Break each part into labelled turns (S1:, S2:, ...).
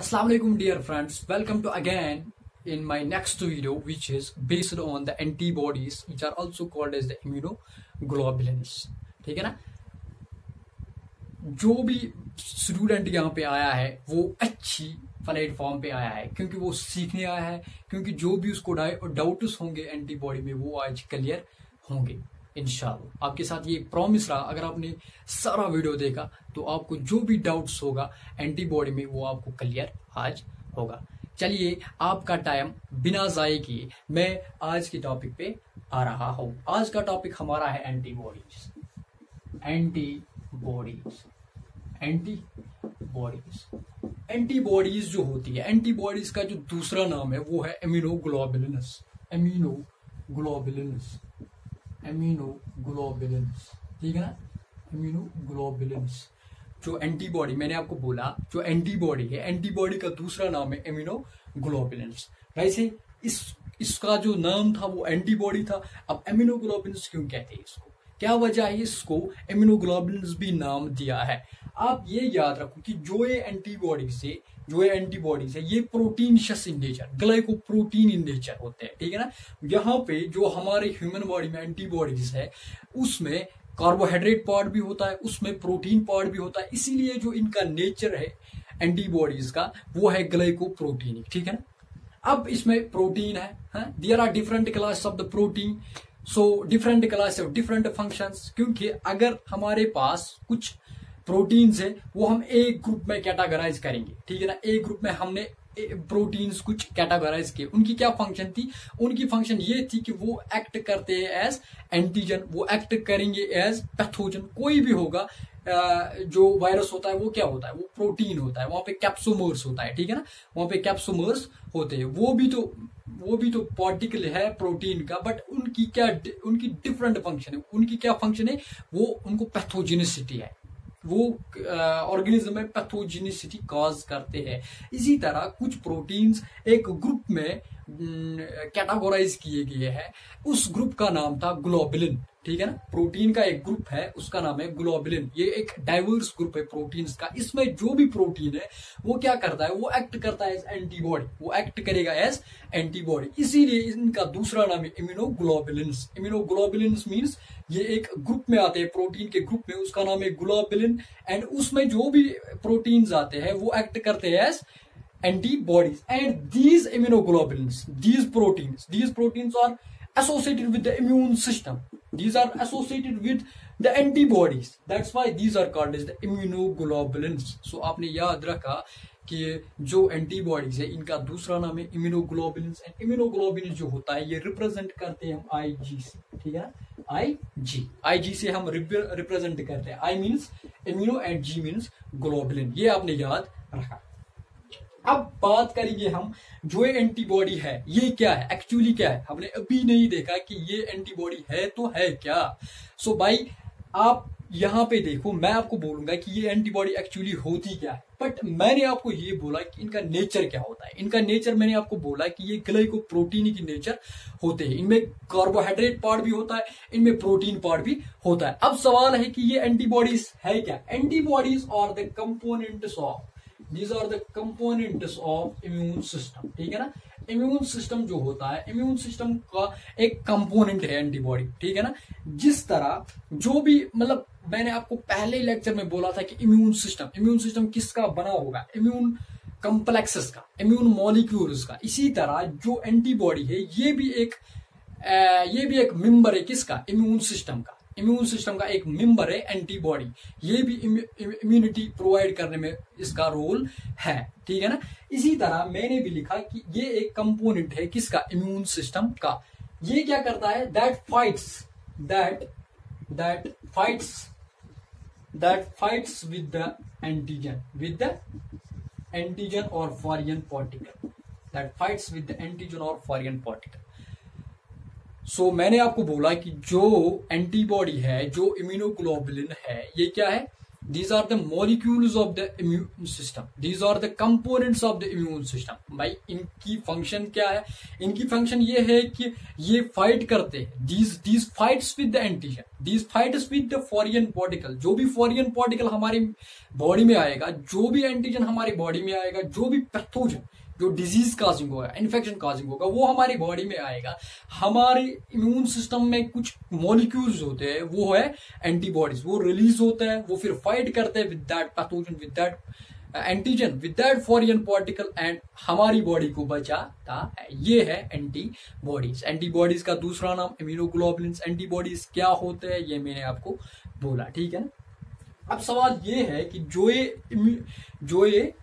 S1: Assalamu alaikum dear friends, welcome to again in my next video which is based on the antibodies which are also called as the immunoglobulins. ठीक है ना। जो भी student यहाँ पे आया है वो अच्छी प्लेटफॉर्म पे आया है क्योंकि वो सीखने आया है, क्योंकि जो भी उसको डाउट्स होंगे एंटीबॉडी में वो आज क्लियर होंगे इंशाल्लाह। आपके साथ ये प्रॉमिस रहा, अगर आपने सारा वीडियो देखा तो आपको जो भी डाउट्स होगा एंटीबॉडी में वो आपको क्लियर आज होगा। चलिए आपका टाइम बिना जाए किए मैं आज के टॉपिक पे आ रहा हूं। आज का टॉपिक हमारा है एंटीबॉडीज। एंटीबॉडीज जो होती है, एंटीबॉडीज का जो दूसरा नाम है वो है इम्यूनोग्लोबुलिन्स। ठीक है ना, इम्यूनोग्लोबुलिन्स। जो एंटीबॉडी मैंने आपको बोला, जो एंटीबॉडी है, एंटीबॉडी का दूसरा नाम है इम्यूनोग्लोबुलिन्स। वैसे इसका जो नाम था वो एंटीबॉडी था। अब इम्यूनोग्लोबुलिन्स क्यों कहते हैं इसको, क्या वजह है इसको इम्यूनोग्लोबुलिन्स भी नाम दिया है? आप ये याद रखो कि जो ये एंटीबॉडीज है ये proteinaceous in nature, glycoprotein in nature होते हैं। ठीक है ना। यहाँ पे जो हमारे ह्यूमन बॉडी में एंटीबॉडीज है उसमें कार्बोहाइड्रेट पार्ट भी होता है, उसमें प्रोटीन पार्ट भी होता है, इसीलिए जो इनका नेचर है एंटीबॉडीज का वो है ग्लाइकोप्रोटीनिक। ठीक है ना। अब इसमें प्रोटीन है, there are different class of the protein, so different class of different functions. क्योंकि अगर हमारे पास कुछ प्रोटीन्स है वो हम एक ग्रुप में कैटेगराइज करेंगे। ठीक है ना। एक ग्रुप में हमने प्रोटीन्स कुछ कैटेगराइज किए, उनकी क्या फंक्शन थी? उनकी फंक्शन ये थी कि वो एक्ट करते हैं एज एंटीजन, वो एक्ट करेंगे एज पैथोजन। कोई भी होगा, जो वायरस होता है वो क्या होता है, वो प्रोटीन होता है, वहां पे कैप्सोमर्स होता है। ठीक है ना, वहां पे कैप्सोमर्स होते हैं। वो भी तो पार्टिकल है प्रोटीन का, बट उनकी डिफरेंट फंक्शन है। उनकी क्या फंक्शन है? वो उनको पैथोजेनिसिटी है, वो ऑर्गेनिज्म में पैथोजेनिसिटी कॉज करते हैं। इसी तरह कुछ प्रोटीन्स एक ग्रुप में कैटेगराइज किए गए हैं, उस ग्रुप का नाम था ग्लोबुलिन। ठीक है ना। प्रोटीन का एक ग्रुप है उसका नाम है ग्लोबुलिन। ये एक डाइवर्स ग्रुप है प्रोटीन्स का। इसमें जो भी प्रोटीन है वो क्या करता है, वो एक्ट करता है एज एंटीबॉडी, वो एक्ट करेगा एज एंटीबॉडी। इसीलिए इनका दूसरा नाम है इम्यूनोग्लोबुलिन्स। इम्यूनोग्लोबुलिन्स मीन्स ये एक ग्रुप में आते हैं, प्रोटीन के ग्रुप में, उसका नाम है ग्लोबुलिन। एंड उसमें जो भी प्रोटीन्स आते हैं वो एक्ट करते हैं as antibodies, and these immunoglobulins, these proteins are associated with the immune system. These are associated with the antibodies. That's why these are called as the immunoglobulins. So आपने याद रखा कि जो एंटीबॉडीज है इनका दूसरा नाम है इम्यूनोग्लोबुलिन्स। एंड इम्यूनोग्लोबुलिन जो होता है ये रिप्रेजेंट करते हैं हम IG से। ठीक है ना। IG से हम रिप्रेजेंट करते हैं। I means immuno and G means globulin. ये आपने याद रखा। अब बात करेंगे हम, जो एंटीबॉडी है ये क्या है, एक्चुअली क्या है। हमने अभी नहीं देखा कि ये एंटीबॉडी है तो है क्या। सो भाई आप यहाँ पे देखो, मैं आपको बोलूंगा कि ये एंटीबॉडी एक्चुअली होती क्या है, बट मैंने आपको ये बोला कि इनका नेचर क्या होता है। इनका नेचर मैंने आपको बोला कि ये ग्लाइकोप्रोटीन की नेचर होते हैं। इनमें कार्बोहाइड्रेट पार्ट भी होता है, इनमें प्रोटीन पार्ट भी होता है। अब सवाल है कि ये एंटीबॉडीज है क्या। Antibodies are the components of, These are the components of immune system। ठीक है ना। इम्यून सिस्टम जो होता है, इम्यून सिस्टम का एक कंपोनेंट है एंटीबॉडी। ठीक है ना। जिस तरह जो भी, मतलब मैंने आपको पहले लेक्चर में बोला था कि इम्यून सिस्टम किसका बना होगा, इम्यून कॉम्प्लेक्सेस का, इम्यून मॉलिक्यूल्स का। इसी तरह जो एंटीबॉडी है ये भी एक मेंबर है किसका, इम्यून सिस्टम का। इम्यून सिस्टम का एक मेंबर है एंटीबॉडी। ये भी इम्यूनिटी प्रोवाइड करने में इसका रोल है। ठीक है ना। इसी तरह मैंने भी लिखा कि ये एक कंपोनेंट है किसका, इम्यून सिस्टम का। ये क्या करता है, that fights with the antigen और फॉरेन पार्टिकल। सो मैंने आपको बोला कि जो एंटीबॉडी है, जो इम्यूनोग्लोबुलिन है, ये क्या है, These are the molecules of the immune system. These are the components of the immune system. भाई इनकी फंक्शन क्या है? इनकी फंक्शन ये है कि ये फाइट करते हैं. These fights with the antigen. These fights with the foreign particle. जो भी foreign particle हमारी बॉडी में आएगा, जो भी एंटीजन हमारी बॉडी में आएगा, जो भी पैथोजन जो डिजीज काजिंग होगा, इन्फेक्शन काजिंग होगा, वो हमारी बॉडी में आएगा. हमारे इम्यून सिस्टम में कुछ मॉलिक्यूल्स होते हैं, वो है एंटीबॉडीज. वो रिलीज होता है, वो फिर फाइट करते हैं with that pathogen, with that antigen, with that foreign particle, and हमारी बॉडी को बचाता है. ये है एंटीबॉडीज. एंटीबॉडीज का दूसरा नाम इम्यूनोग्लोबुलिन्स. एंटीबॉडीज क्या होते हैं ये मैंने आपको बोला, ठीक है ना. अब सवाल ये है कि जो ये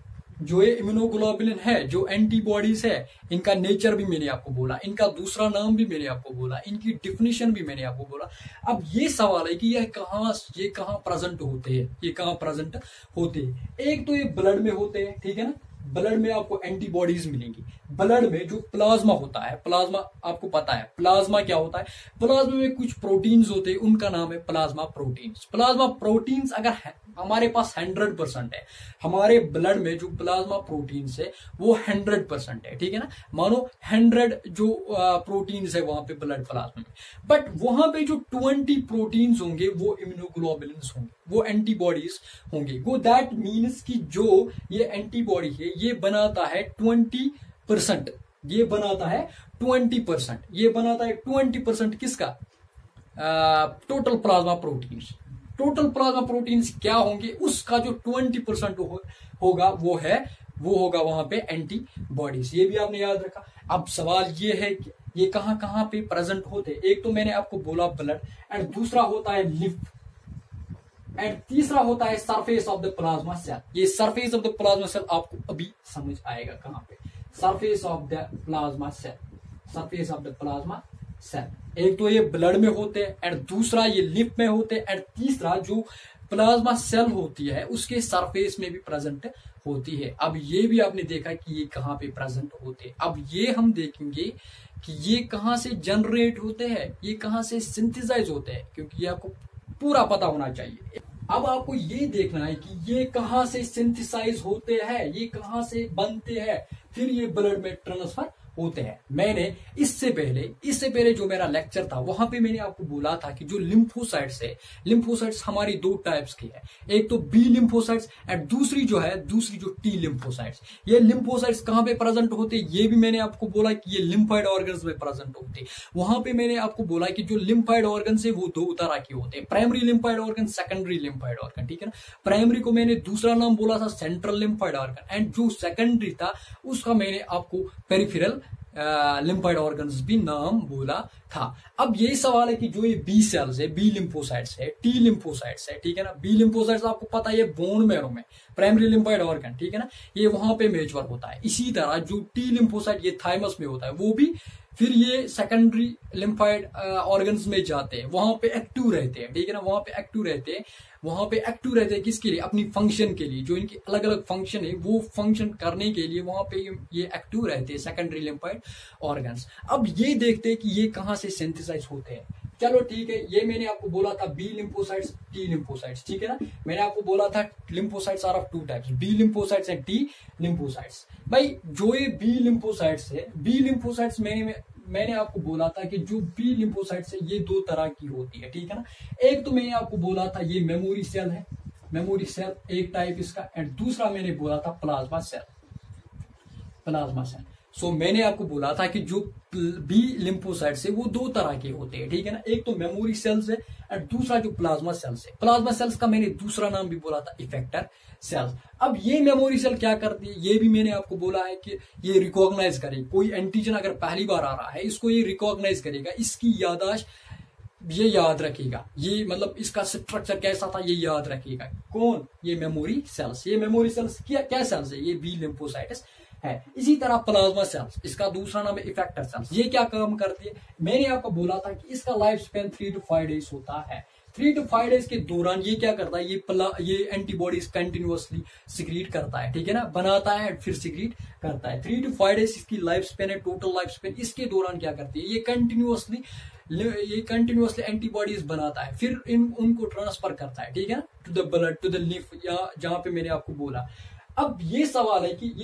S1: इम्यूनोग्लोबुलिन है, जो एंटीबॉडीज है, इनका नेचर भी मैंने आपको बोला, इनका दूसरा नाम भी मैंने आपको बोला, इनकी डिफिनेशन भी मैंने आपको बोला. अब ये सवाल है कि ये कहाँ प्रेजेंट होते हैं, ये कहाँ प्रेजेंट होते हैं. एक तो ये ब्लड में होते हैं, ठीक है ना. ब्लड में आपको एंटीबॉडीज मिलेंगी. ब्लड में जो प्लाज्मा होता है, प्लाज्मा आपको पता है प्लाज्मा क्या होता है. प्लाज्मा में कुछ प्रोटीन्स होते हैं, उनका नाम है प्लाज्मा प्रोटीन्स. प्लाज्मा प्रोटीन्स अगर हमारे पास 100% है, हमारे ब्लड में जो प्लाज्मा प्रोटीन्स है वो 100% है, ठीक है ना. मानो 100 जो प्रोटीन्स है वहां पे ब्लड प्लाज्मा में, बट वहां पे जो 20 प्रोटीन्स होंगे वो इम्यूनोग्लोबुलिन्स होंगे, वो एंटीबॉडीज होंगे. वो दैट मीन्स कि जो ये एंटीबॉडी है ये बनाता है 20%. ये बनाता है 20%. ये बनाता है 20% किसका? Total plasma proteins. Total plasma proteins क्या होंगे? उसका जो 20% होगा वो होगा वहां पे एंटीबॉडीज. ये भी आपने याद रखा. अब सवाल ये है कि ये कहां पे प्रेजेंट होते. एक तो मैंने आपको बोला ब्लड, एंड दूसरा होता है लिम्फ, एंड तीसरा होता है surface of the plasma cell. ये surface of the plasma cell आपको अभी समझ आएगा कहां पे. Surface of the plasma cell, surface of the plasma cell. एक तो ये ब्लड में होते हैं, एंड दूसरा ये लिम्फ में होते हैं, एंड तीसरा जो प्लाज्मा सेल होती है उसके सरफेस में भी प्रेजेंट होती है. अब ये भी आपने देखा कि ये कहां पे प्रेजेंट होते हैं. अब ये हम देखेंगे कि ये कहां से जनरेट होते हैं, ये कहां से सिंथेसाइज होते हैं, क्योंकि ये आपको पूरा पता होना चाहिए. अब आपको ये देखना है कि ये कहां से सिंथेसाइज होते हैं, ये कहां से बनते हैं, फिर ये ब्लड में ट्रांसफर होते हैं. मैंने इससे पहले जो मेरा लेक्चर था वहां पे मैंने आपको बोला था कि जो लिम्फोसाइट्स है, लिम्फोसाइट्स हमारी 2 टाइप्स की है. एक तो बी लिम्फोसाइट्स, एंड दूसरी जो टी लिम्फोसाइट्स. ये लिम्फोसाइट्स कहां पे प्रेजेंट होते हैं ये भी मैंने आपको बोला कि ये लिम्फाइड ऑर्गन्स में प्रेजेंट होते हैं. वहां पे मैंने आपको बोला कि जो लिम्फाइड ऑर्गन्स है वो 2 तरह के होते हैं, primary lymphoid organ, secondary lymphoid organ, ठीक है ना. प्राइमरी को मैंने दूसरा नाम बोला था सेंट्रल लिम्फाइड ऑर्गन, एंड जो सेकेंडरी था उसका मैंने आपको पेरिफेरल लिम्फाइड ऑर्गन्स भी नाम बोला था. अब यही सवाल है कि जो ये बी सेल्स है, बी लिम्फोसाइट्स है, टी लिम्फोसाइट्स है, ठीक है ना. बी लिम्फोसाइट्स आपको पता है ये बोन मैरो में, प्राइमरी लिम्फाइड ऑर्गन, ठीक है ना, ये वहां पे मेजर होता है. इसी तरह जो टी लिम्फोसाइट ये थाइमस में होता है, वो भी फिर ये सेकेंडरी लिम्फाइड ऑर्गन्स में जाते हैं, वहां पे एक्टिव रहते हैं, ठीक है ना. वहां पे एक्टिव रहते हैं किसके लिए? अपनी फंक्शन के लिए. जो इनकी अलग अलग फंक्शन है वो फंक्शन करने के लिए वहां पे ये एक्टिव रहते हैं, सेकेंडरी लिम्फाइड ऑर्गन्स. अब ये देखते हैं कि ये कहां से सिंथेसाइज होते हैं. चलो ठीक है, ये मैंने आपको बोला था बी लिम्फोसाइट्स, टी लिम्फोसाइट्स, ठीक है ना. मैंने आपको बोला था lymphocytes are of 2 types, B lymphocytes and T lymphocytes. भाई जो ये बी लिम्फोसाइट्स है, बी लिम्फोसाइट्स मैंने आपको बोला था कि जो बी लिम्फोसाइट्स है ये 2 तरह की होती है, ठीक है ना. एक तो मैंने आपको बोला था ये मेमोरी सेल है, मेमोरी सेल एक टाइप इसका, एंड दूसरा मैंने बोला था प्लाज्मा सेल, प्लाज्मा सेल. सो मैंने आपको बोला था कि जो बी लिम्फोसाइट्स है वो 2 तरह के होते हैं, ठीक है ना. एक तो मेमोरी सेल्स है, और दूसरा जो प्लाज्मा सेल्स है. प्लाज्मा सेल्स का मैंने दूसरा नाम भी बोला था इफेक्टर सेल्स. अब ये मेमोरी सेल क्या करती है, ये भी मैंने आपको बोला है कि ये रिकॉग्नाइज करेगी. कोई एंटीजन अगर पहली बार आ रहा है, इसको ये रिकॉग्नाइज करेगा, इसकी याददाश्त ये याद रखेगा, ये मतलब इसका स्ट्रक्चर कैसा था ये याद रखेगा. कौन? ये मेमोरी सेल्स. ये मेमोरी सेल्स क्या सेल्स है? ये बी लिम्फोसाइट्स है. इसी तरह प्लाज्मा सेल्स, इसका दूसरा नाम है इफेक्टर सेल्स. ये क्या काम करती है? मैंने आपको बोला था कि इसका लाइफ स्पेन 3 to 5 डेज होता है. 3 to 5 डेज के दौरान ये क्या करता है, ये एंटीबॉडीज कंटिन्यूअसली सिक्रीट करता है, ठीक है ना, बनाता है फिर सिक्रीट करता है. 3 to 5 डेज इसकी लाइफ स्पेन है, टोटल लाइफ स्पेन. इसके दौरान क्या करती है, ये कंटिन्यूअसली ये कंटिन्यूअसली एंटीबॉडीज बनाता है, फिर उनको ट्रांसफर करता है, ठीक है ना, to the blood, to the lymph, या जहां पे मैंने आपको बोला। अब ये सवाल है कि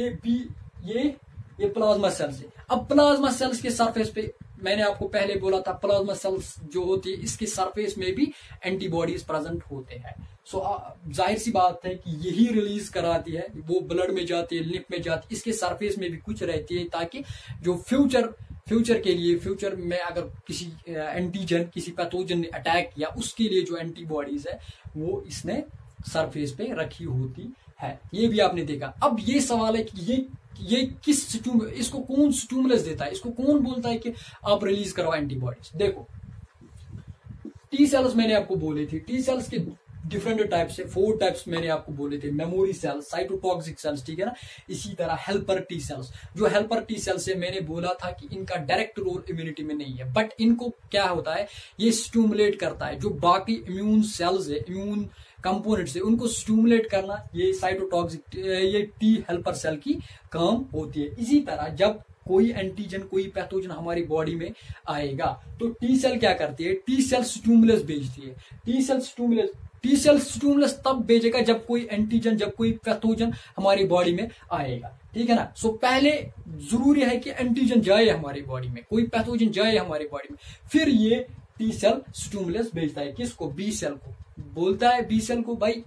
S1: ये प्लाज्मा सेल्स है। अब प्लाज्मा सेल्स के सरफेस पे मैंने आपको पहले बोला था, प्लाज्मा सेल्स जो होती है इसके सरफेस में भी एंटीबॉडीज प्रेजेंट होते हैं। सो जाहिर सी बात है कि यही रिलीज कराती है, वो ब्लड में जाती है, लिम्फ में जाती है, इसके सरफेस में भी कुछ रहती है, ताकि जो फ्यूचर के लिए, फ्यूचर में अगर किसी एंटीजन, किसी पैथोजन ने अटैक किया, उसके लिए जो एंटीबॉडीज है वो इसने सरफेस पे रखी होती है। ये भी आपने देखा। अब ये सवाल है कि ये इसको कौन स्टिमुलस देता है, इसको कौन बोलता है कि आप रिलीज करो एंटीबॉडीज। देखो, टी सेल्स मैंने आपको बोले थे, टी सेल्स के डिफरेंट टाइप्स है, 4 टाइप्स मैंने आपको बोले थे, मेमोरी सेल्स, साइटोटॉक्सिक सेल्स, ठीक है ना। इसी तरह हेल्पर टी सेल्स, जो हेल्पर टी सेल्स है मैंने बोला था कि इनका डायरेक्ट रोल इम्यूनिटी में नहीं है, बट इनको क्या होता है, ये स्टिमुलेट करता है जो बाकी इम्यून सेल्स है, इम्यून कंपोनेंट्स है, उनको स्टिमुलेट करना ये साइटोटॉक्सिक, ये टी हेल्पर सेल की काम होती है। इसी तरह जब कोई एंटीजन, कोई पैथोजन हमारी बॉडी में आएगा तो टी सेल क्या करती है, टी सेल स्टिमुलस भेजती है। टी सेल स्टिमुलस तब भेजेगा जब कोई एंटीजन, जब कोई पैथोजन हमारी बॉडी में आएगा, ठीक है ना। सो पहले जरूरी है कि एंटीजन जाए हमारी बॉडी में, कोई पैथोजन जाए हमारी बॉडी में, फिर ये टी सेल स्टिमुलस भेजता है। किसको? बी सेल को। बोलता है बी सेल को, भाई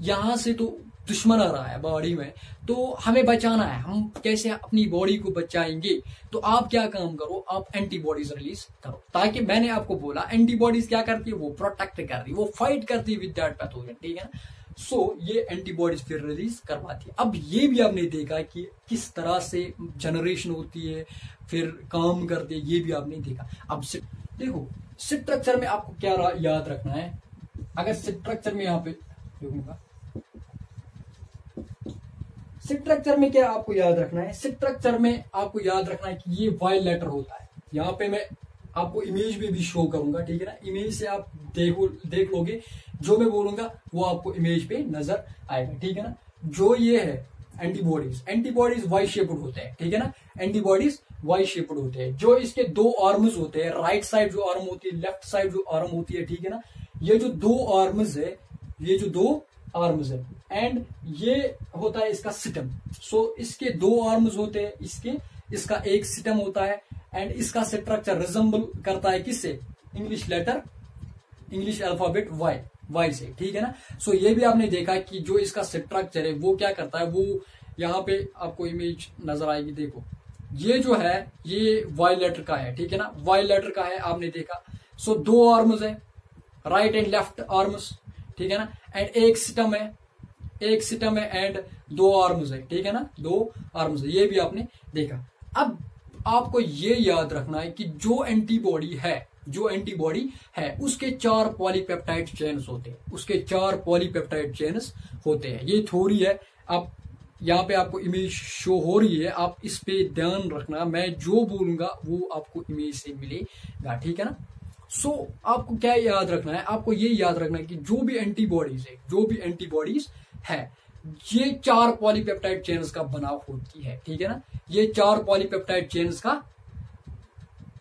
S1: यहां से तो दुश्मन आ रहा है बॉडी में, तो हमें बचाना है, हम कैसे अपनी बॉडी को बचाएंगे, तो आप क्या काम करो, आप एंटीबॉडीज रिलीज करो। ताकि मैंने आपको बोला एंटीबॉडीज क्या करती है, वो प्रोटेक्ट करती है, वो फाइट करती है विद दैट पैथोजन, ठीक है ना। सो ये एंटीबॉडीज फिर रिलीज करवाती है। अब ये भी आपने देखा कि किस तरह से जनरेशन होती है, फिर काम करती है, ये भी आपने देखा। अब देखो, स्ट्रक्चर में आपको क्या याद रखना है, अगर स्ट्रक्चर में यहाँ पे देखूंगा, स्ट्रक्चर में क्या आपको याद रखना है, स्ट्रक्चर में आपको याद रखना है कि ये वाई लेटर होता है। यहाँ पे मैं आपको इमेज में भी शो करूंगा, ठीक है ना, इमेज से आप देख लोगे, जो मैं बोलूंगा वो आपको इमेज पे नजर आएगा, ठीक है ना। जो ये है एंटीबॉडीज वाई शेप्ड होते हैं, ठीक है ना, एंटीबॉडीज वाई शेप्ड होते हैं। जो इसके 2 आर्म्स होते हैं, राइट साइड जो आर्म होती है, लेफ्ट साइड जो आर्म होती है, ठीक है ना, ये जो 2 आर्म्स है, ये जो 2 आर्म्स है, एंड ये होता है इसका सिटम। सो इसके 2 आर्म्स होते हैं, इसका एक सिटम होता है, एंड इसका स्ट्रक्चर रिजेंबल करता है किससे, इंग्लिश अल्फाबेट वाई से, ठीक है ना। सो ये भी आपने देखा कि जो इसका स्ट्रक्चर है वो क्या करता है, वो यहाँ पे आपको इमेज नजर आएगी, देखो ये जो है ये वाई लेटर का है, ठीक है ना, वाई लेटर का है, आपने देखा। सो 2 आर्म्स है, राइट एंड लेफ्ट आर्म्स, ठीक है ना, एंड एक सिटम है एंड 2 आर्म्स है, ठीक है ना, 2 आर्म्स है, ये भी आपने देखा। अब आपको ये याद रखना है कि जो एंटीबॉडी है उसके 4 पॉलीपेप्टाइड चेन्स होते हैं, ये थ्योरी है। आप यहाँ पे आपको इमेज शो हो रही है, आप इस पे ध्यान रखना, मैं जो बोलूंगा वो आपको इमेज से मिलेगा, ठीक है ना। सो आपको क्या याद रखना है, आपको ये याद रखना है कि जो भी एंटीबॉडीज है ये 4 पॉलीपेप्टाइड चेन्स का बनाव होती है, ठीक है ना, ये 4 पॉलीपेप्टाइड चेन्स का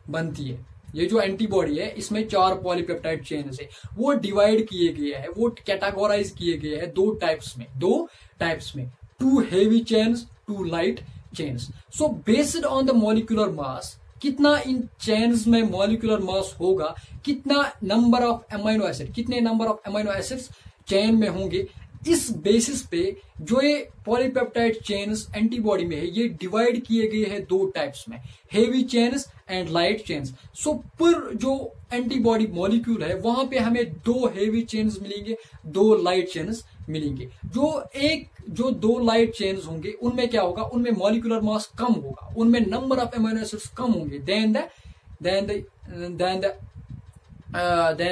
S1: बनती है। ये जो एंटीबॉडी है इसमें 4 पॉलीपेप्टाइड चेन्स है, वो डिवाइड किए गए हैं, वो कैटेगोराइज किए गए हैं 2 टाइप्स में, 2 heavy chains, 2 light chains. So based on the molecular mass, कितना इन चेन्स में मॉलिक्यूलर मास होगा, कितने number of amino acids chain में होंगे, इस बेसिस पे जो ये पॉलीपेप्टाइड चेन्स एंटीबॉडी में है ये डिवाइड किए गए हैं 2 टाइप्स में, heavy chains and light chains. So पर जो एंटीबॉडी मॉलिक्यूल है वहां पे हमें 2 हेवी चेन्स मिलेंगे, 2 लाइट चेन्स मिलेंगे। जो 2 लाइट चेन्स होंगे उनमें क्या होगा, उनमें मॉलिक्यूलर मास कम होगा, उनमें नंबर ऑफ अमीनो एसिड्स कम होंगे देन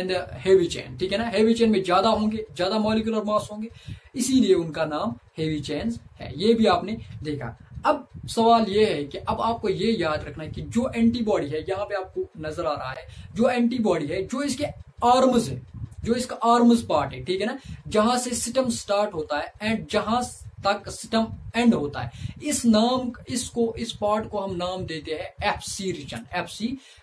S1: द हेवी चेन, ठीक है ना। हेवी चेन में ज्यादा होंगे, ज्यादा मॉलिक्यूलर मास होंगे, इसीलिए उनका नाम हेवी चेन्स है। ये भी आपने देखा। अब सवाल ये है कि अब आपको ये याद रखना है कि जो एंटीबॉडी है, यहाँ पे आपको नजर आ रहा है जो एंटीबॉडी है, जो इसके आर्म्स है, जो इसका आर्म्स पार्ट है, ठीक है ना, जहां से सिस्टम स्टार्ट होता है एंड जहां तक सिस्टम एंड होता है। इस पार्ट को हम नाम देते हैं एफसी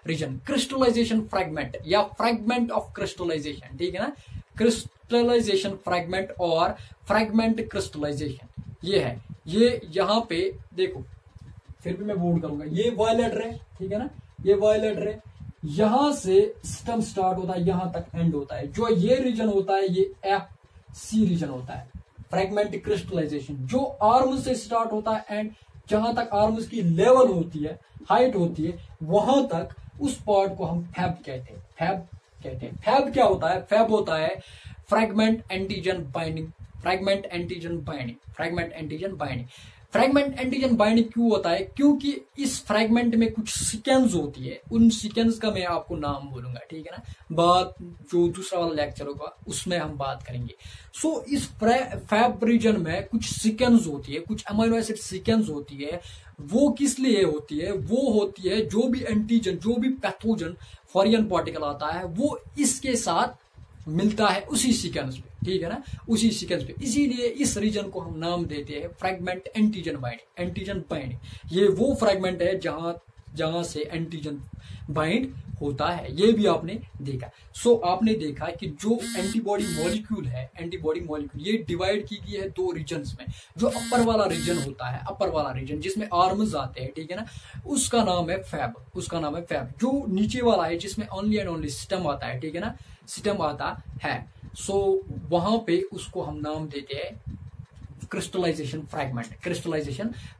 S1: रीजन, क्रिस्टलाइजेशन फ्रैगमेंट या फ्रैगमेंट ऑफ क्रिस्टलाइजेशन, ठीक है ना, क्रिस्टलाइजेशन फ्रैगमेंट और फ्रैगमेंट क्रिस्टलाइजेशन ये है। ये यहाँ पे देखो, फिर भी मैं बोर्ड करूंगा, ये वायलेटर है, ठीक है ना, ये वायलेटर है, यहां से सिस्टम स्टार्ट होता है, यहां तक एंड होता है। जो ये रीजन होता है ये एफसी रीजन होता है, फ्रैगमेंट क्रिस्टलाइजेशन, जो आर्म्स से स्टार्ट होता है एंड जहां तक आर्म्स की लेवल होती है, हाइट होती है, वहां तक उस पार्ट को हम फैब कहते हैं। फैब क्या होता है? फैब होता है fragment antigen binding. Fragment antigen binding क्यों होता है? क्योंकि इस फ्रैगमेंट में कुछ सीक्वेंस होती है, उन सीक्वेंस का मैं आपको नाम बोलूंगा, ठीक है ना, बात जो दूसरा वाला लेक्चर होगा उसमें हम बात करेंगे। सो इस फैब रीजन में कुछ सीक्वेंस होती है, कुछ अमीनो एसिड सीक्वेंस होती है। वो किस लिए होती है? वो होती है जो भी एंटीजन, जो भी पैथोजन फॉरेन पार्टिकल आता है वो इसके साथ मिलता है उसी सीक्वेंस पे, ठीक है ना, उसी सीक्वेंस पे। इसीलिए इस रीजन को हम नाम देते हैं फ्रैगमेंट एंटीजन बाइंडिंग। ये वो फ्रैगमेंट है जहां से एंटीजन बाइंड होता है। ये भी आपने देखा। सो आपने देखा कि जो एंटीबॉडी मॉलिक्यूल ये डिवाइड की गई है दो रीजन्स में। जो अपर वाला रीजन जिसमें आर्म्स आते हैं, ठीक है ना, उसका नाम है फैब। जो नीचे वाला है जिसमें ओनली एंड ओनली सिस्टम आता है, ठीक है ना, सिस्टम आता है। सो वहां पे उसको हम नाम देते हैं क्रिस्टलाइजेशन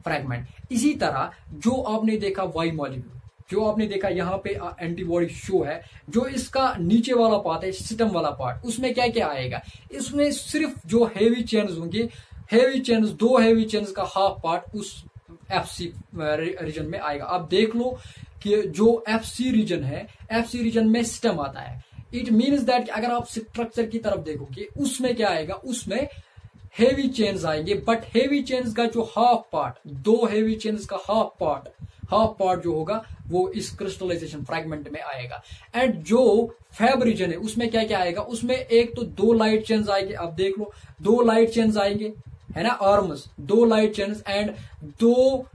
S1: फ्रैगमेंट। इसी तरह जो आपने देखा वाई मॉलिक्यूल, जो आपने देखा यहाँ पे एंटीबॉडी शो है, जो इसका नीचे वाला पार्ट है, सिस्टम वाला पार्ट, उसमें क्या क्या आएगा? इसमें सिर्फ जो हेवी चेन्स होंगे, दो हेवी चेन्स का हाफ पार्ट उस एफसी रीजन में आएगा। आप देख लो कि जो एफसी रीजन में सिस्टम आता है। इट मीन्स दैट अगर आप स्ट्रक्चर की तरफ देखोगे उसमें क्या आएगा? उसमें हेवी चेन्स आएंगे, बट हेवी चेन्स का जो हाफ पार्ट, दो हेवी चेन्स का हाफ पार्ट जो होगा वो इस क्रिस्टलाइजेशन फ्रैगमेंट में आएगा। एंड जो फैब रीजन है उसमें क्या क्या आएगा? उसमें एक तो दो लाइट चेन्स आएंगे। आप देख लो, दो लाइट चेन्स आएंगे, है ना, आर्म्स, दो लाइट चेन्स एंड दो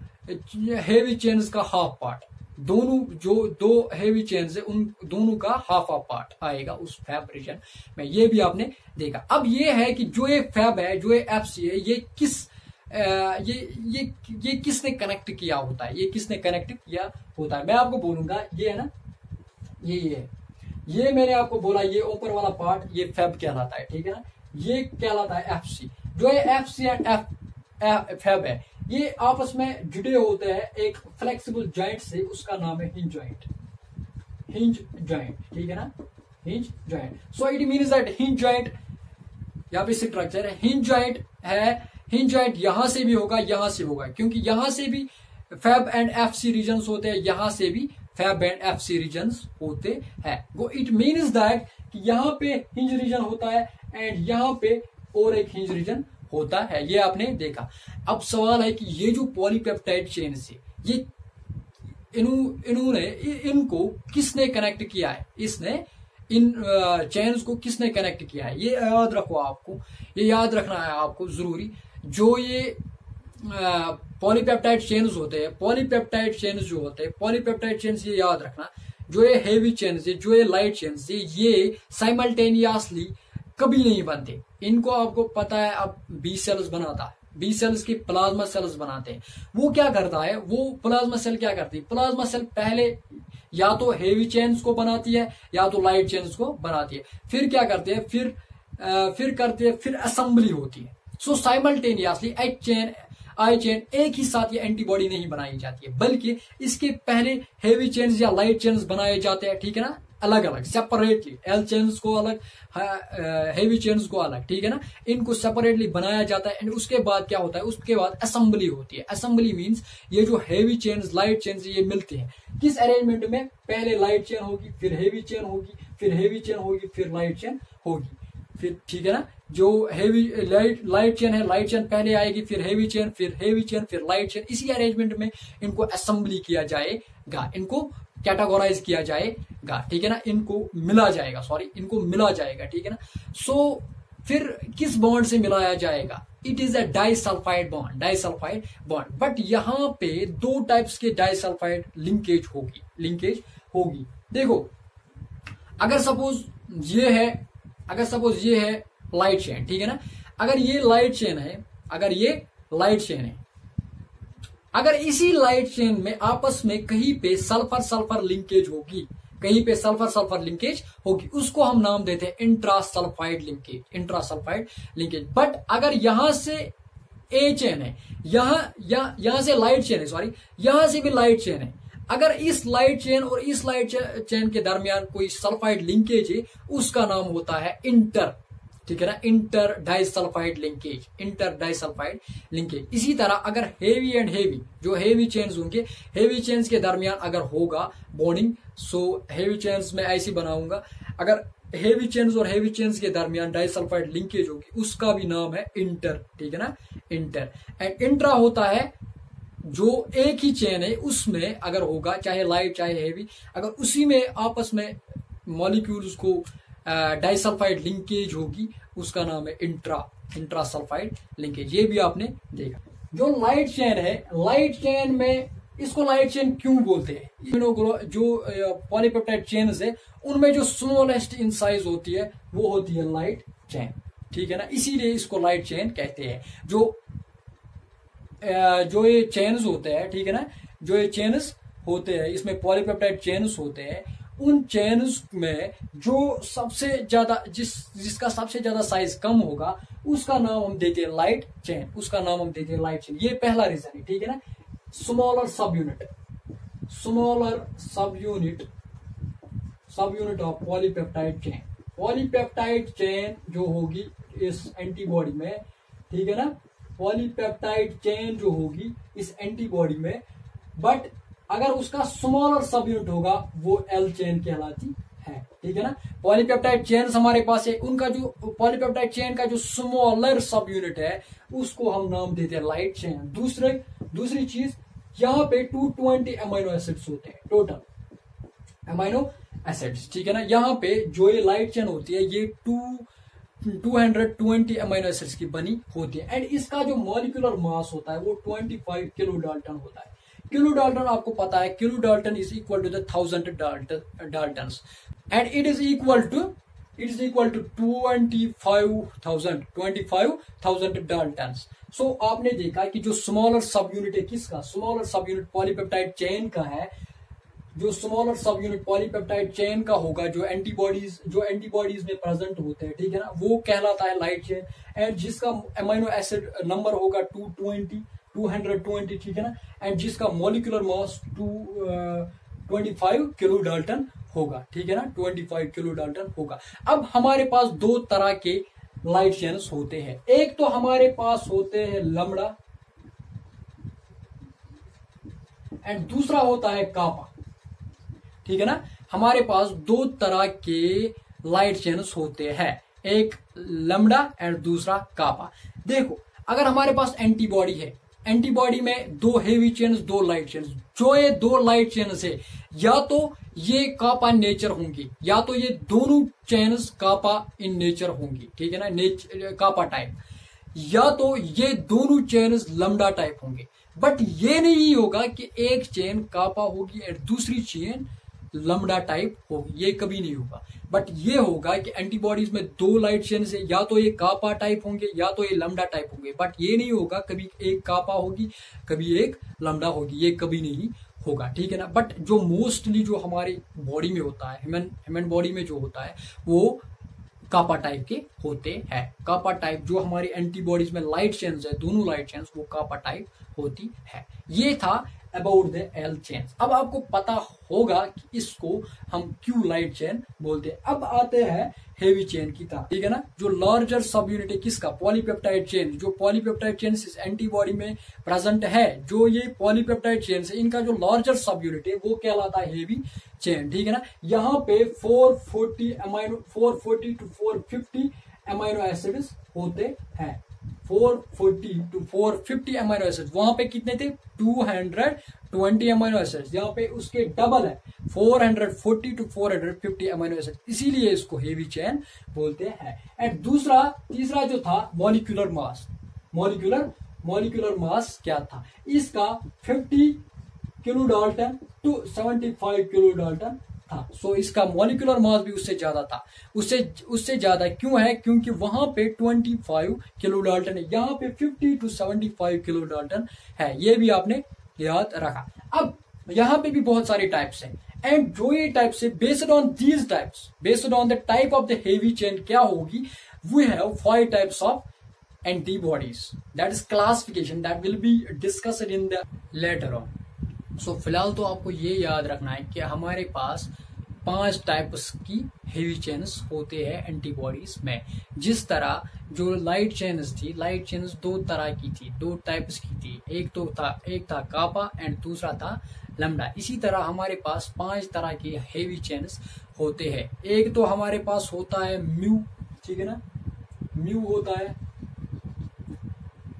S1: हेवी चेन्स का हाफ पार्ट। दोनों जो दो हेवी चेन्स है उन दोनों का हाफ पार्ट आएगा उस फैब रीजन में। ये भी आपने देखा। अब ये है कि जो ये फैब है, जो ये एफसी है, ये किसने कनेक्ट किया होता है? मैं आपको बोलूंगा, ये है ना, ये मैंने आपको बोला, ये ऊपर वाला पार्ट ये फैब कहलाता है, ठीक है ना, ये कहलाता है एफसी। जो ये एफसी एंड फैब है ये आपस में जुड़े होते हैं एक फ्लेक्सिबल जॉइंट से, उसका नाम है हिंज जॉइंट, ठीक है ना, hinge joint. So it means that hinge joint, यहाँ पे स्ट्रक्चर है, हिंज जॉइंट यहां से भी होगा, यहां से होगा, क्योंकि यहां से भी फैब एंड एफसी रीजन्स होते हैं, यहां से भी फैब एंड एफसी रीजन्स होते हैं। वो इट मीन्स दैट कि यहाँ पे हिंज रीजन होता है एंड यहाँ पे और एक हिंज रीजन होता है। ये आपने देखा। अब सवाल है कि ये जो पॉलीपेप्टाइड चेन से ये इनको किसने कनेक्ट किया है? इन चेन्स को किसने कनेक्ट किया है? ये याद रखो, आपको ये याद रखना है आपको जरूरी। जो ये पॉलीपेप्टाइड चेन्स होते हैं, पॉलीपेप्टाइड चेन्स ये याद रखना, जो ये हेवी चेन्स है, जो ये लाइट चेन्स है, ये साइमल्टेनियसली कभी नहीं बनते। इनको आपको पता है, अब बी सेल्स बनाता है, बी सेल्स की प्लाज्मा सेल्स बनाते हैं। वो क्या करता है? वो प्लाज्मा सेल क्या करती है? प्लाज्मा सेल पहले या तो हेवी चेन्स को बनाती है या तो लाइट चेन्स को बनाती है। फिर क्या करते हैं? फिर असेंबली होती है। सो साइमल्टेनियसली आई चेन एक ही साथ ये एंटीबॉडी नहीं बनाई जाती है, बल्कि इसके पहले हेवी चेन्स या लाइट चेन्स बनाए जाते हैं, ठीक है ना, अलग अलग सेपरेटली। एल चेन्स को अलग, हेवी चेन्स को अलग, ठीक है ना, इनको सेपरेटली बनाया जाता है। एंड उसके बाद क्या होता है? उसके बाद असेंबली होती है। असेंबली मींस ये जो हेवी चेन्स, लाइट चेन्स ये मिलते हैं किस अरेंजमेंट में? पहले लाइट चेन होगी, फिर हेवी चेन होगी, फिर हेवी चेन होगी, फिर लाइट चेन होगी, फिर, ठीक है ना। जो हेवी लाइट चेन है, लाइट चेन पहले आएगी, फिर हेवी चेन, फिर हेवी चेन, फिर लाइट चेन। इसी अरेंजमेंट में इनको असेंबली किया जाएगा, इनको कैटेगोराइज किया जाएगा, ठीक है ना, इनको मिला जाएगा, ठीक है ना। सो फिर किस बॉन्ड से मिलाया जाएगा? It is a disulphide bond. But यहाँ पे दो टाइप्स के डाइसल्फाइड लिंकेज होगी। देखो, अगर सपोज ये है लाइट चेन, ठीक है ना। अगर ये लाइट चेन है, अगर इसी लाइट चेन में आपस में कहीं पे सल्फर लिंकेज होगी, उसको हम नाम देते हैं इंट्रासल्फाइड लिंकेज। बट अगर यहां से ए चेन है, यहां से लाइट चेन है, सॉरी, यहां से भी लाइट चेन है, अगर इस लाइट चेन और इस लाइट चेन के दरमियान कोई सल्फाइड लिंकेज है, उसका नाम होता है इंटर, ठीक है ना, इंटर डाइसल्फाइड लिंकेज। इसी तरह अगर हेवी एंड हेवी, जो हेवी चेन्स होंगे, हेवी चेन्स के दरमियान अगर होगा बॉन्डिंग, सो हेवी चेन्स में ऐसी बनाऊंगा, अगर हेवी चेन्स और हेवी चेन्स के दरमियान डाइसल्फाइड लिंकेज होगी, उसका भी नाम है इंटर, ठीक है ना, इंटर। एंड इंट्रा होता है जो एक ही चेन है उसमें अगर होगा, चाहे लाइट चाहे हेवी, अगर उसी में आपस में मॉलिक्यूल्स को डाइसल्फाइड लिंकेज होगी, उसका नाम है इंट्रासल्फाइड लिंकेज। ये भी आपने देखा। जो लाइट चेन है, लाइट चेन में, इसको लाइट चेन क्यों बोलते हैं? जो पॉलीपेप्टाइड चेन्स है, उनमें जो स्मॉलेस्ट इन साइज होती है वो होती है लाइट चेन, ठीक है ना, इसीलिए इसको लाइट चेन कहते हैं। जो ये चेन्स होते हैं, ठीक है ना, जो ये चेन्स होते हैं, इसमें पॉलीपेप्टाइड चेन्स होते हैं, उन चेन्स में जो सबसे ज्यादा जिसका सबसे ज्यादा साइज कम होगा, उसका नाम हम देते हैं लाइट चेन, ये पहला रीजन है, ठीक है ना। स्मॉलर सब यूनिट ऑफ पॉलीपेप्टाइड चेन जो होगी इस एंटीबॉडी में, ठीक है ना, पॉलीपेप्टाइड चेन जो होगी इस एंटीबॉडी में, बट अगर उसका स्मॉलर सब यूनिट होगा वो एल चेन कहलाती है, ठीक है ना। पॉलीपेप्टाइड चेन हमारे पास है, उनका जो पॉलीपेप्टाइड चेन का जो स्मॉलर सब यूनिट है उसको हम नाम देते हैं लाइट चेन। दूसरी चीज, यहाँ पे 220 अमीनो एसिड्स होते हैं, टोटल अमीनो एसिड्स, ठीक है ना। यहाँ पे जो ये लाइट चेन होती है, ये 220 अमीनो एसिड्स की बनी होती है। एंड इसका जो मॉलिक्यूलर मास होता है वो 25 किलो डाल्टन होता है। किलो डाल्टन आपको पता है, kilo dalton is equal to 1000 dalton, and it is equal to 25,000 dalton. So आपने देखा कि जो स्मॉलर सब यूनिट है, किसका स्मॉलर सब यूनिट पॉलीपेप्टाइड चेन का है, जो स्मॉलर सब यूनिट पॉलीपेप्टाइड चेन का होगा, जो एंटीबॉडीज में प्रेजेंट होते हैं, ठीक है ना, वो कहलाता है लाइट चेन। एंड जिसका अमीनो एसिड नंबर होगा 220, ठीक है ना, एंड जिसका मॉलिक्यूलर मास 25 किलो डाल्टन होगा, ठीक है ना, 25 किलो डाल्टन होगा। अब हमारे पास दो तरह के लाइट चेन्स होते हैं। एक तो हमारे पास होते हैं लम्बडा एंड दूसरा होता है कापा, ठीक है ना। हमारे पास दो तरह के लाइट चेन्स होते हैं, एक लम्बडा एंड दूसरा कापा। देखो, अगर हमारे पास एंटीबॉडी है, एंटीबॉडी में दो हेवी चेन्स, दो लाइट चेन्स, जो ये दो लाइट चेन्स है, या तो ये कापा नेचर होंगी, या तो ये दोनों चेन्स कापा इन नेचर होंगी, ठीक है ना, कापा टाइप, या तो ये दोनों चेन्स लम्बडा टाइप होंगे। बट ये नहीं होगा कि एक चेन कापा होगी और दूसरी चेन लम्बडा टाइप होगी, ये कभी नहीं होगा। बट ये होगा कि एंटीबॉडीज में दो लाइट चेन से या तो ये कापा टाइप होंगे या तो ये लम्बडा टाइप होंगे। बट ये नहीं होगा कभी एक कापा होगी कभी एक लम्बडा होगी, ये कभी नहीं होगा, ठीक है ना। बट जो मोस्टली जो हमारी बॉडी में होता है, ह्यूमन बॉडी में जो होता है, वो कापा टाइप के होते हैं। कापा टाइप जो हमारी एंटीबॉडीज में लाइट चेन्स है, दोनों लाइट चेन्स वो कापा टाइप होती है। ये था अबाउट द एल चेन। अब आपको पता होगा कि इसको हम क्यों लाइट चेन बोलते हैं। अब आते हैं हेवी चेन की तरफ, ठीक है ना। जो लार्जर सब यूनिट है किसका, पॉलीपेप्टाइड चेन। जो पॉलीपेप्टाइड चेन इस एंटीबॉडी में प्रेजेंट है, जो ये पॉलीपेप्टाइड चेन है, इनका जो लार्जर सब यूनिट है वो कहलाता है हेवी चेन, ठीक है ना। यहाँ पे 440 to 450 अमीनो एसिड्स होते हैं। 440 to 450 अमीनो एसिड, वहां पे कितने थे 220 अमीनो एसिड, यहाँ पे उसके डबल है 440 to 450 अमीनो एसिड, इसीलिए इसको हेवी चेन बोलते हैं। एंड तीसरा जो था मॉलिक्यूलर मॉलिक्यूलर मास क्या था इसका 50 kilo dalton to 75 kilo dalton था। सो इसका मॉलिक्यूलर मास भी उससे ज्यादा था, उससे ज्यादा क्यों है, क्योंकि वहां पे 25 किलो डाल्टन है, यहाँ पे 50 टू 75 किलो डाल्टन है। ये भी आपने याद रखा। अब यहाँ पे भी बहुत सारे टाइप्स हैं, एंड जो ये टाइप्स है based on these types, based on the type of the heavy chain क्या होगी, we have 5 types of antibodies. That is classification that will be discussed in the later on. So फिलहाल तो आपको ये याद रखना है कि हमारे पास 5 टाइप्स की हेवी चेन्स होते हैं एंटीबॉडीज में। जिस तरह जो लाइट चेन्स थी, लाइट चेन्स 2 तरह की थी, 2 टाइप्स की थी, एक था कापा एंड दूसरा था लैम्डा। इसी तरह हमारे पास 5 तरह की हेवी चेन्स होते हैं। एक तो हमारे पास होता है म्यू, ठीक है ना, म्यू होता है,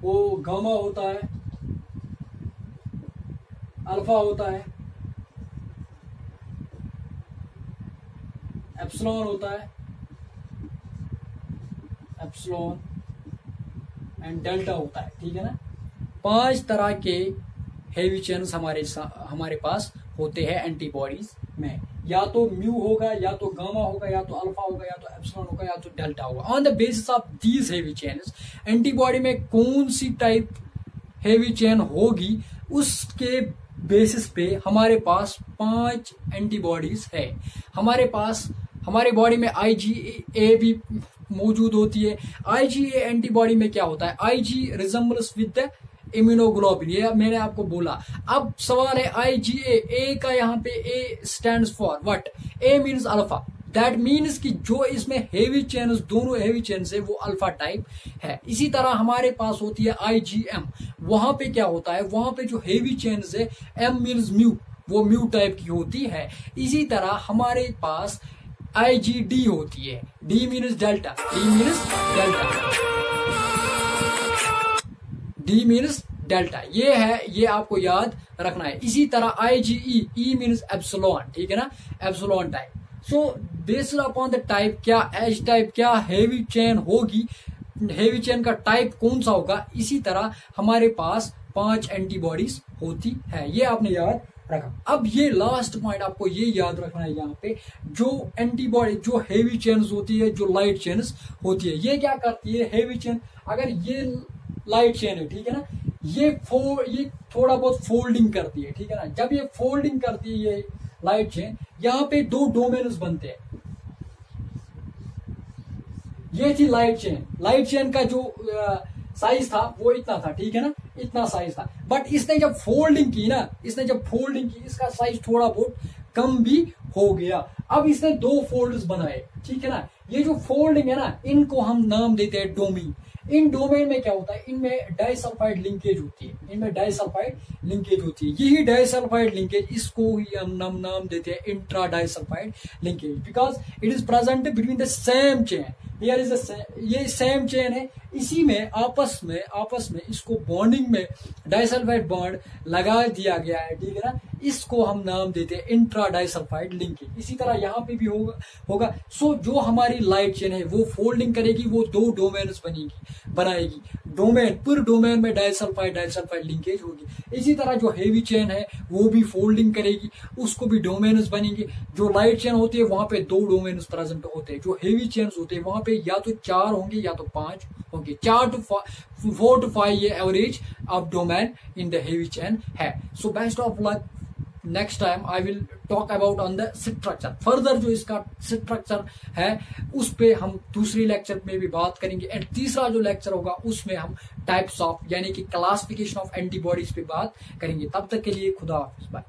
S1: वो गामा होता है, अल्फा होता है, एप्सिलॉन होता है, एप्सिलॉन एंड डेल्टा होता है, ठीक है ना। 5 तरह के हेवी चेन्स हमारे पास होते हैं एंटीबॉडीज में। या तो म्यू होगा, या तो गामा होगा, या तो अल्फा होगा, या तो एप्सिलॉन होगा, या तो डेल्टा होगा। On the basis of these heavy chains antibody में कौन सी टाइप हेवी चेन होगी, उसके बेसिस पे हमारे पास 5 एंटीबॉडीज है। हमारे बॉडी में IgA भी मौजूद होती है। IgA एंटीबॉडी में क्या होता है, IG resembles with the immunoglobulin, ये मैंने आपको बोला। अब सवाल है IgA, A का यहाँ पे A stands for what, A means alpha, that means कि जो इसमें हेवी चेन्स, दोनों हेवी चेन्स है वो अल्फा टाइप है। इसी तरह हमारे पास होती है IgM, वहां पे क्या होता है, वहां पे जो हेवी चेन्स है M मीन्स म्यू, वो म्यू टाइप की होती है। इसी तरह हमारे पास IgD होती है, D means delta, D means delta, ये है, ये आपको याद रखना है। इसी तरह IgE, E मीन्स एप्सिलॉन, ठीक है ना, epsilon type. So based upon the type, क्या एच टाइप, क्या हेवी चेन होगी, हेवी चेन का टाइप कौन सा होगा, इसी तरह हमारे पास 5 एंटीबॉडीज होती है। ये आपने याद रखा। अब ये लास्ट पॉइंट आपको ये याद रखना है, यहाँ पे जो एंटीबॉडी, जो हेवी चेन्स होती है, जो लाइट चेन्स होती है, ये क्या करती है, हेवी चेन, अगर ये लाइट चेन है, ठीक है ना, ये थोड़ा बहुत फोल्डिंग करती है, ठीक है ना। जब ये फोल्डिंग करती है ये लाइट चेन, यहाँ पे 2 डोमेन्स बनते हैं। ये थी लाइट चेन का जो साइज था वो इतना था, ठीक है ना, इतना साइज था। बट इसने जब फोल्डिंग की इसका साइज थोड़ा बहुत कम भी हो गया। अब इसने 2 फोल्ड्स बनाए, ठीक है ना। ये जो फोल्डिंग है ना, इनको हम नाम देते हैं डोमेन। इन डोमेन में क्या होता है, इनमें डाइसल्फाइड लिंकेज होती है, यही डाइसल्फाइड लिंकेज, इसको ही हम नाम देते हैं intra disulphide linkage, because it is present between the same chain. Here is ये सेम चेन है, इसी में आपस में इसको बॉन्डिंग में डाइसल्फाइड बॉन्ड लगा दिया गया है, ठीक है ना। इसको हम नाम देते हैं इंट्रा डाइसल्फाइड लिंकेज। इसी तरह यहाँ पे भी होगा। सो जो हमारी लाइट चेन है वो फोल्डिंग करेगी, वो 2 डोमेन्स बनाएगी। पूरे डोमेन में डाइसल्फाइड लिंकेज होगी। इसी तरह जो हेवी चेन है वो भी फोल्डिंग करेगी, उसको भी डोमेन्स बनेंगे। जो लाइट चेन होती है वहां पे 2 डोमेन्स प्रेजेंट होते हैं। जो हेवी चेन्स होते हैं वहां पे या तो 4 होंगे या तो 5 होंगे। 4 to 5 ये average of domain in the heavy chain है। So best of luck. Next time I will talk about on the structure. Further जो इसका स्ट्रक्चर है उस पे हम दूसरी लेक्चर में भी बात करेंगे। एंड तीसरा जो लेक्चर होगा उसमें हम टाइप्स ऑफ यानी कि क्लासिफिकेशन ऑफ एंटीबॉडीज पे बात करेंगे। तब तक के लिए खुदा हाफिज, बाय।